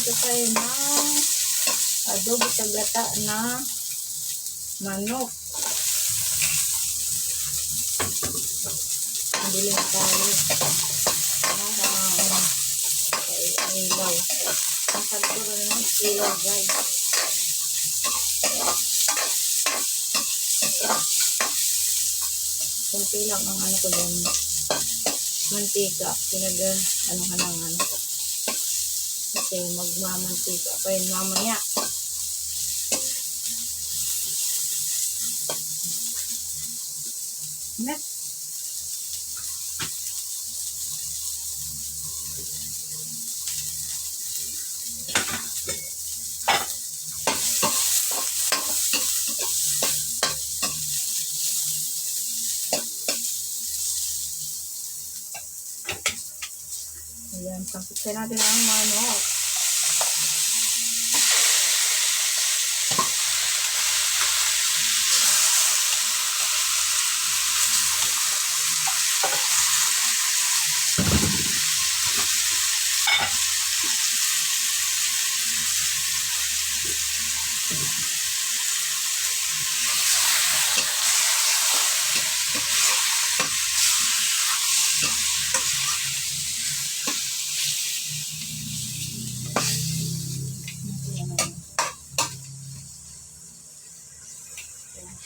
Magluto tayo ng adobo sa gata na manok. Bilang tayo. Ilaw. Masal ko rin ng ilaw, guys. Kunti lang ang ano ko yan. Mantika. Ano. Kasi magmamantika pa yun mamaya. Next. Ayan, pagkakita natin ang manok.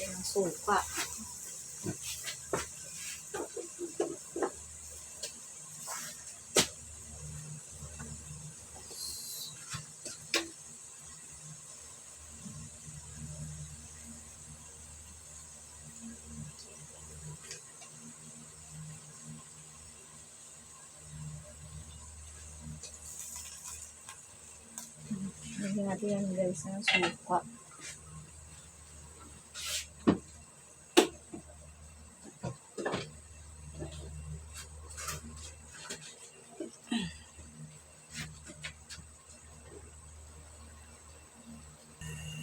Ng suka. Lagyan natin yan, guys, ng suka.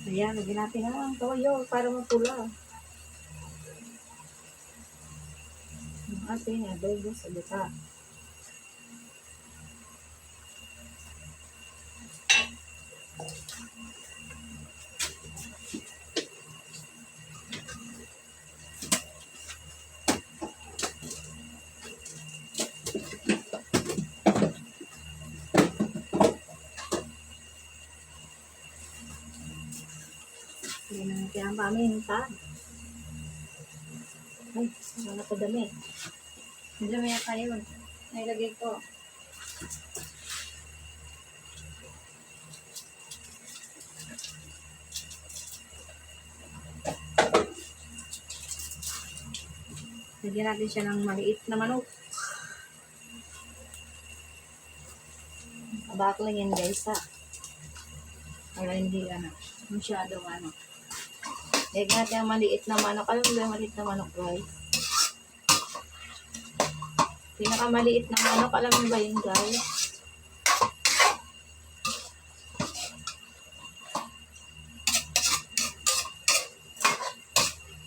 Ayan, lagyan natin ang toyo para mapula. Ang ating adobo sa gata. Ayan natin ang paminta. Ay, wala pa dami. Dami na kayo. Nailagay ko. Lagyan natin siya ng maliit na manok. Abako lang yan, guys, ha. Para hindi, masyadong, lagyan natin ang maliit na manok. Alam mo ba yung maliit na manok, guys? Pinakamaliit na manok. Alam mo ba yun, guys?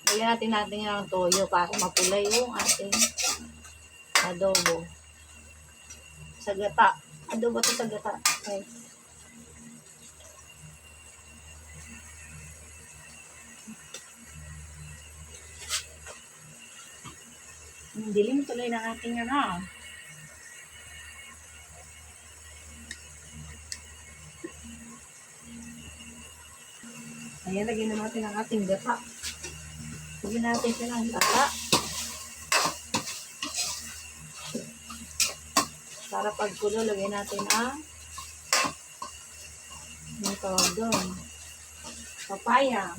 Lagyan natin yung toyo para mapula yung ating adobo. Sa gata. Adobo to sa gata, guys. Dilim tuloy ng ating Ayan, lagyan na natin ang ating gata. Lagyan natin siya ng gata. Para pagkulo, lagyan natin yung tawag doon. Papaya.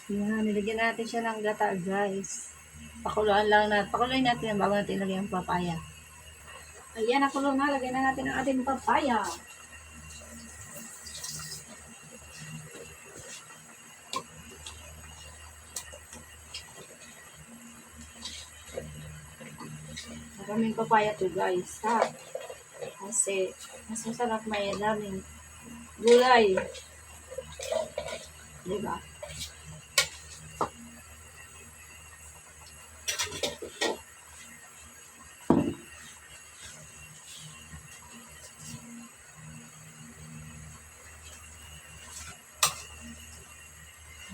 Yan, nilagyan natin siya ng gata, guys. Pakuluan lang natin. Pakuluin natin bago natin ilagay ang papaya. Ayan, nakulo na. Lagyan na natin ang ating papaya. Maraming papaya to, guys, ha? Kasi mas masarap may daming gulay. Diba?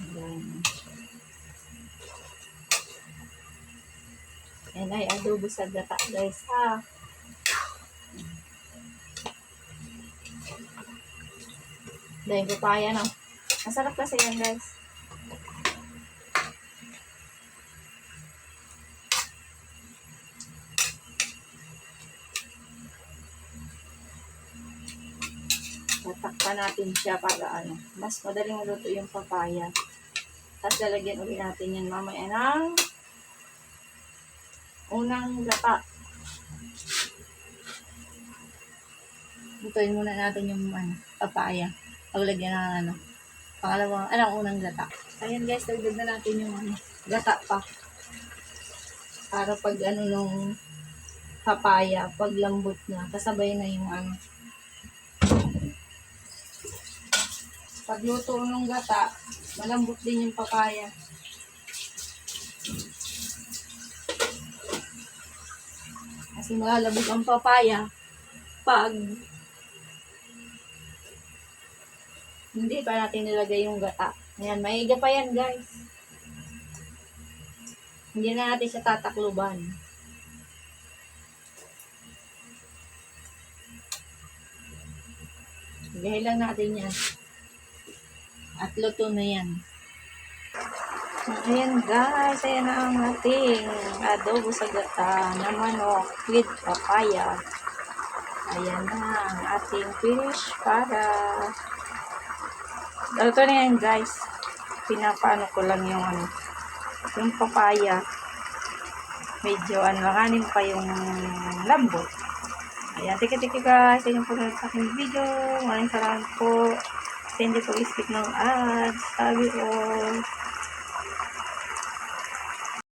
Ayan. Yan ay adobo sa gata guys ha. Dahil papaya no. Masarap kasi yan guys. Tatakpan natin siya para ano, mas madaling maluto yung papaya. Tapos lalagyan ulit natin yan mamaya ng unang gata. Lutuin muna natin yung ano, papaya. Paglagyan ng ano, pangalawang, unang gata. Ayan guys, dagdag na natin yung ano, gata pa. Para pag ano nung papaya, pag lambot na, kasabay na yung ano. Pagluto ng gata, malambot din yung papaya. Kasi malalabog ang papaya pag hindi pa natin nilagay yung gata. Ayan, maiga pa yan guys. Hindi na natin siya tatakluban. Gahil lang natin yan. At luto na yan. Ayan guys, ayan na ang ating adobo sa gata na manok with papaya. Ayan na ang ating finished product. Luto na yan guys. Pinapaano ko lang yung ano, yung papaya. Medyo langanin pa yung lambot. Ayan, tiki-tiki guys. Ayan po sa aking video. Maraming salamat po. Hindi po skip ng ads. Sabi all.